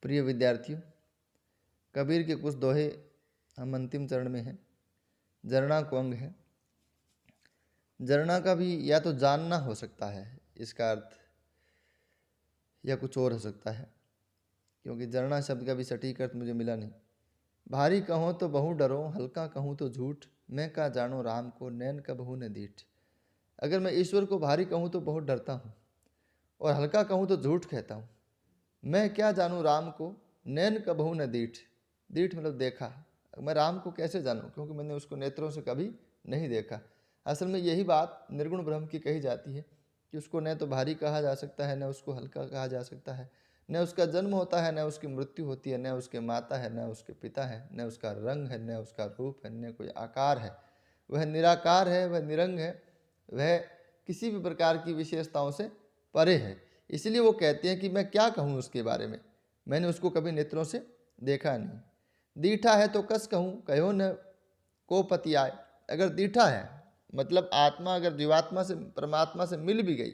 प्रिय विद्यार्थियों, कबीर के कुछ दोहे हम अंतिम चरण में हैं। जरना को अंग है। जरना का भी या तो जानना हो सकता है इसका अर्थ, या कुछ और हो सकता है, क्योंकि जरना शब्द का भी सटीक अर्थ मुझे मिला नहीं। भारी कहो तो बहु डरो, हल्का कहूँ तो झूठ, मैं का जानो राम को, नैन का बहु न दीठ। अगर मैं ईश्वर को भारी कहूँ तो बहुत डरता हूँ, और हल्का कहूँ तो झूठ कहता हूँ। मैं क्या जानूँ राम को, नैन का बहु न दीठ। दीठ मतलब देखा। मैं राम को कैसे जानूँ, क्योंकि मैंने उसको नेत्रों से कभी नहीं देखा। असल में यही बात निर्गुण ब्रह्म की कही जाती है कि उसको न तो भारी कहा जा सकता है, न उसको हल्का कहा जा सकता है, न उसका जन्म होता है, न उसकी मृत्यु होती है, न उसके माता है, न उसके पिता है, न उसका रंग है, न उसका रूप है, न कोई आकार है। वह निराकार है, वह निरंग है, वह किसी भी प्रकार की विशेषताओं से परे है। इसलिए वो कहते हैं कि मैं क्या कहूँ उसके बारे में, मैंने उसको कभी नेत्रों से देखा नहीं। दीठा है तो कस कहूँ, कहो न को पति आए। अगर दीठा है मतलब आत्मा अगर जीवात्मा से परमात्मा से मिल भी गई,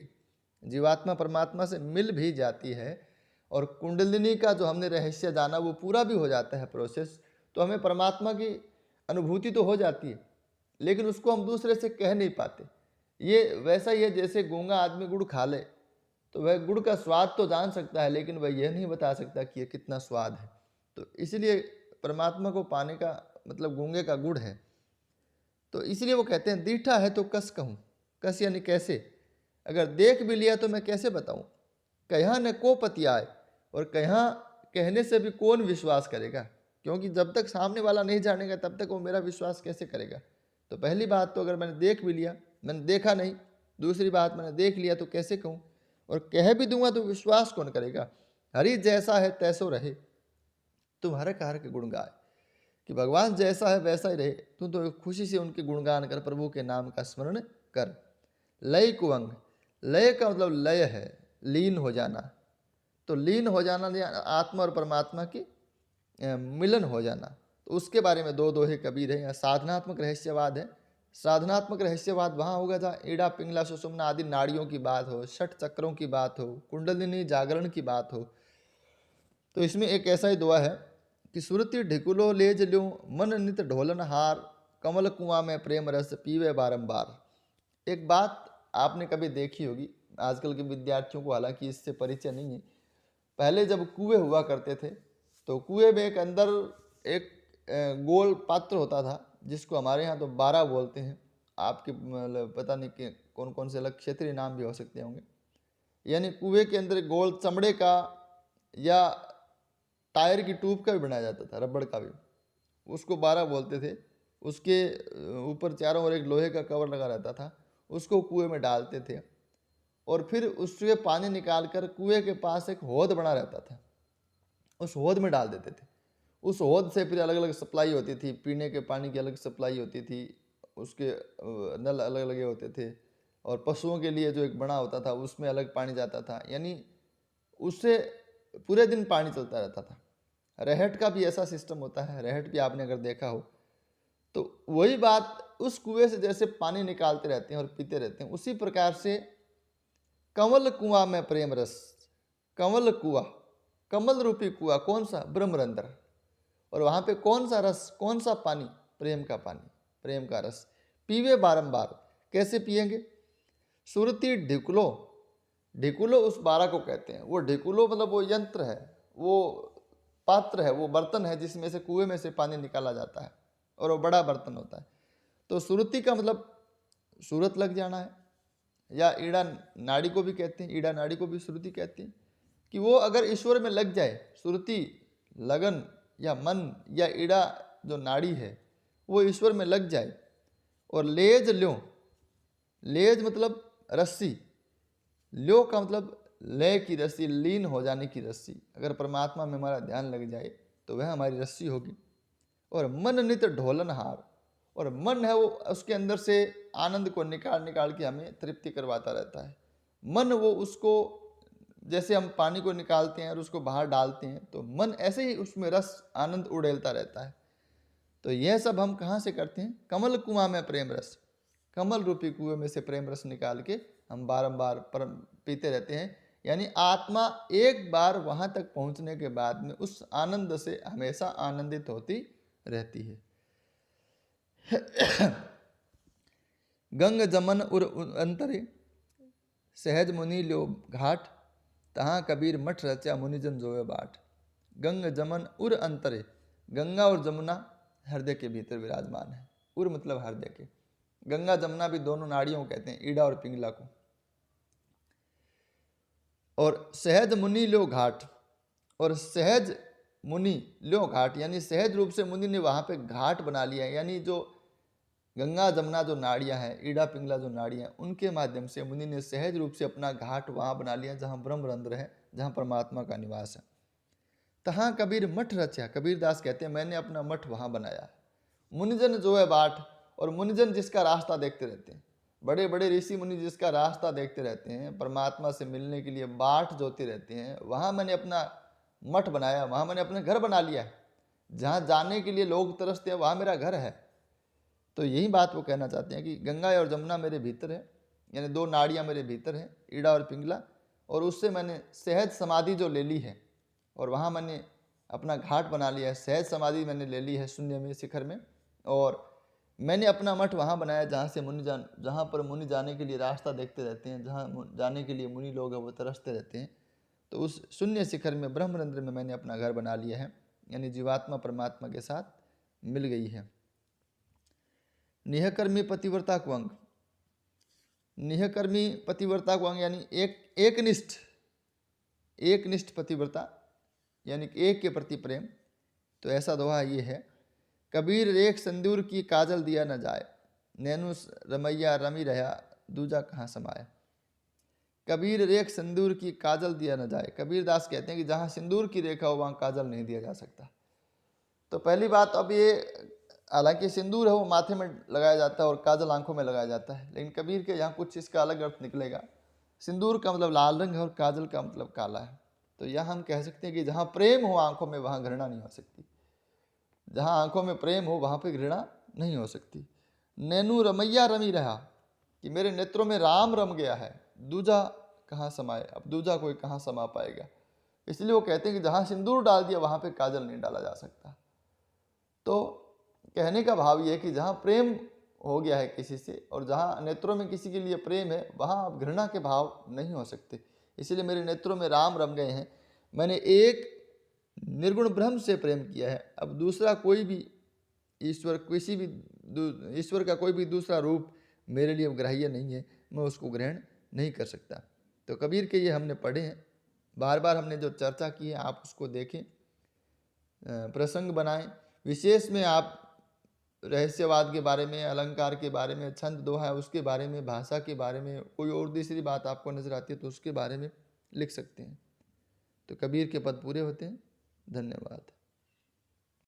जीवात्मा परमात्मा से मिल भी जाती है, और कुंडलिनी का जो हमने रहस्य जाना वो पूरा भी हो जाता है प्रोसेस, तो हमें परमात्मा की अनुभूति तो हो जाती है, लेकिन उसको हम दूसरे से कह नहीं पाते। ये वैसा ही है जैसे गूंगा आदमी गुड़ खा ले तो वह गुड़ का स्वाद तो जान सकता है, लेकिन वह यह नहीं बता सकता कि यह कितना स्वाद है। तो इसलिए परमात्मा को पाने का मतलब गूंगे का गुड़ है। तो इसलिए वो कहते हैं दीठा है तो कस कहूँ। कस यानी कैसे। अगर देख भी लिया तो मैं कैसे बताऊँ। कहाँ न को पति आए, और कहाँ कहने से भी कौन विश्वास करेगा, क्योंकि जब तक सामने वाला नहीं जानेगा तब तक वो मेरा विश्वास कैसे करेगा। तो पहली बात तो अगर मैंने देख भी लिया, मैंने देखा नहीं। दूसरी बात मैंने देख लिया तो कैसे कहूँ, और कह भी दूंगा तो विश्वास कौन करेगा। हरि जैसा है तैसो रहे, तुम हर हर के गुण गाए। कि भगवान जैसा है वैसा ही रहे, तू तो खुशी से उनके गुणगान कर, प्रभु के नाम का स्मरण कर। लय कुअंग, लय का मतलब लय है, लीन हो जाना। तो लीन हो जाना आत्मा और परमात्मा की मिलन हो जाना। तो उसके बारे में दो दोहे कबीर है। यहाँ साधनात्मक रहस्यवाद है। साधनात्मक रहस्यवाद वहाँ होगा जहाँ ईड़ा पिंगला सुषुम्ना आदि नाड़ियों की बात हो, षट चक्रों की बात हो, कुंडलिनी जागरण की बात हो। तो इसमें एक ऐसा ही दुआ है कि सुरति ढिकुलो लेज ल्यों, मन नित ढोलन हार, कमल कुआं में प्रेम रस पीवे बारंबार। एक बात आपने कभी देखी होगी, आजकल के विद्यार्थियों को हालांकि इससे परिचय नहीं है। पहले जब कुएं हुआ करते थे तो कुएं में एक अंदर एक गोल पात्र होता था, जिसको हमारे यहाँ तो बारा बोलते हैं। आपके मतलब पता नहीं कि कौन कौन से अलग क्षेत्रीय नाम भी हो सकते होंगे। यानी कुएं के अंदर गोल चमड़े का या टायर की ट्यूब का भी बनाया जाता था, रबड़ का भी, उसको बारा बोलते थे। उसके ऊपर चारों ओर एक लोहे का कवर लगा रहता था, उसको कुएं में डालते थे, और फिर उससे पानी निकाल कर कुएं के पास एक हौद बना रहता था, उस हौद में डाल देते थे। उस हौद से फिर अलग अलग सप्लाई होती थी, पीने के पानी की अलग सप्लाई होती थी, उसके नल अलग लगे होते थे, और पशुओं के लिए जो एक बना होता था उसमें अलग पानी जाता था। यानी उससे पूरे दिन पानी चलता रहता था। रहट का भी ऐसा सिस्टम होता है, रहट भी आपने अगर देखा हो तो वही बात, उस कुएं से जैसे पानी निकालते रहते हैं और पीते रहते हैं, उसी प्रकार से कमल कुआं में प्रेम रस। कमल कुआं, कमल रूपी कुआं कौन सा, ब्रह्मरंध्र। और वहां पे कौन सा रस, कौन सा पानी, प्रेम का पानी, प्रेम का रस। पीवे बारंबार, कैसे पिएंगे। सुरती ढिकुलो, ढिकुलो उस बारा को कहते हैं। वो ढिकुलो मतलब वो यंत्र है, वो पात्र है, वो बर्तन है जिसमें से कुएं में से पानी निकाला जाता है, और वो बड़ा बर्तन होता है। तो सुरती का मतलब सूरत लग जाना है, या ईड़ा नाड़ी को भी कहते हैं, ईड़ा नाड़ी को भी सुरती कहते हैं। कि वो अगर ईश्वर में लग जाए, सुरती लगन या मन या ईड़ा जो नाड़ी है वो ईश्वर में लग जाए। और लेज ल्यों, लेज मतलब रस्सी, ल्यो का मतलब लय की रस्सी, लीन हो जाने की रस्सी। अगर परमात्मा में हमारा ध्यान लग जाए तो वह हमारी रस्सी होगी। और मन नित ढोलन हार, और मन है वो उसके अंदर से आनंद को निकाल निकाल के हमें तृप्ति करवाता रहता है। मन वो उसको, जैसे हम पानी को निकालते हैं और उसको बाहर डालते हैं, तो मन ऐसे ही उसमें रस आनंद उड़ेलता रहता है। तो यह सब हम कहाँ से करते हैं, कमल कुआं में प्रेम रस। कमल रूपी कुएं में से प्रेम रस निकाल के हम बारंबार पीते रहते हैं। यानी आत्मा एक बार वहाँ तक पहुँचने के बाद में उस आनंद से हमेशा आनंदित होती रहती है। गंग जमन उर अंतरे सहज मुनि लो घाट, तहाँ कबीर मठ रचा मुनिजन जोए बाट। गंग जमन उर अंतरे, गंगा और जमुना हृदय के भीतर विराजमान है। उर मतलब हृदय के, गंगा जमुना भी दोनों नाड़ियों कहते हैं, ईड़ा और पिंगला को। और सहज मुनि लो घाट, और सहज मुनि लो घाट यानी सहज रूप से मुनि ने वहाँ पे घाट बना लिया है। यानी जो गंगा जमुना जो नाड़ियाँ हैं, ईड़ा पिंगला जो नाड़ियाँ, उनके माध्यम से मुनि ने सहज रूप से अपना घाट वहाँ बना लिया जहाँ ब्रह्मरंध्र है, जहाँ परमात्मा का निवास है। तहाँ कबीर मठ रचा, कबीर दास कहते हैं मैंने अपना मठ वहाँ बनाया। मुनिजन जो है बाट, और मुनिजन जिसका रास्ता देखते रहते हैं, बड़े बड़े ऋषि मुनि जिसका रास्ता देखते रहते हैं, परमात्मा से मिलने के लिए बाट जोते रहते हैं, वहाँ मैंने अपना मठ बनाया, वहाँ मैंने अपने घर बना लिया। जहाँ जाने के लिए लोग तरसते हैं वहाँ मेरा घर है। तो यही बात वो कहना चाहते हैं कि गंगा और जमुना मेरे भीतर है, यानी दो नाड़ियाँ मेरे भीतर हैं, ईड़ा और पिंगला, और उससे मैंने सहज समाधि जो ले ली है और वहाँ मैंने अपना घाट बना लिया है। सहज समाधि मैंने ले ली है शून्य में, शिखर में, और मैंने अपना मठ वहाँ बनाया जहाँ पर मुनि जाने के लिए रास्ता देखते रहते हैं, जहाँ जाने के लिए मुनि लोग हैं वो तरसते रहते हैं। तो उस शून्य शिखर में, ब्रह्मरंध्र में मैंने अपना घर बना लिया है, यानी जीवात्मा परमात्मा के साथ मिल गई है। निहकर्मी पतिव्रता को अंग, निहकर्मी पतिव्रता को अंग यानी एकनिष्ठ पतिव्रता, यानी एक के प्रति प्रेम। तो ऐसा दोहा ये है, कबीर रेख सिंदूर की काजल दिया न जाए, नैनु रमैया रमी रहा दूजा कहाँ समाया। कबीर रेख सिंदूर की काजल दिया न जाए, कबीर दास कहते हैं कि जहाँ सिंदूर की रेखा हो वहाँ काजल नहीं दिया जा सकता। तो पहली बात, अब ये हालांकि सिंदूर है वो माथे में लगाया जाता है और काजल आंखों में लगाया जाता है, लेकिन कबीर के यहाँ कुछ इसका अलग अर्थ निकलेगा। सिंदूर का मतलब लाल रंग है और काजल का मतलब काला है। तो यह हम कह सकते हैं कि जहाँ प्रेम हो आंखों में वहाँ घृणा नहीं हो सकती, जहाँ आंखों में प्रेम हो वहाँ पे घृणा नहीं हो सकती। नैनु रमैया रमी रहा, कि मेरे नेत्रों में राम रम गया है, दूजा कहाँ समाए, अब दूजा कोई कहाँ समा पाएगा। इसलिए वो कहते हैं कि जहाँ सिंदूर डाल दिया वहाँ पे काजल नहीं डाला जा सकता। तो कहने का भाव ये है कि जहाँ प्रेम हो गया है किसी से और जहाँ नेत्रों में किसी के लिए प्रेम है वहाँ अब घृणा के भाव नहीं हो सकते। इसलिए मेरे नेत्रों में राम रम गए हैं। मैंने एक निर्गुण ब्रह्म से प्रेम किया है, अब दूसरा कोई भी ईश्वर का कोई भी दूसरा रूप मेरे लिए ग्राह्य नहीं है, मैं उसको ग्रहण नहीं कर सकता। तो कबीर के ये हमने पढ़े हैं, बार बार हमने जो चर्चा की है आप उसको देखें, प्रसंग बनाएं। विशेष में आप रहस्यवाद के बारे में, अलंकार के बारे में, छंद दोहा है उसके बारे में, भाषा के बारे में, कोई और दूसरी बात आपको नजर आती है तो उसके बारे में लिख सकते हैं। तो कबीर के पद पूरे होते हैं। धन्यवाद।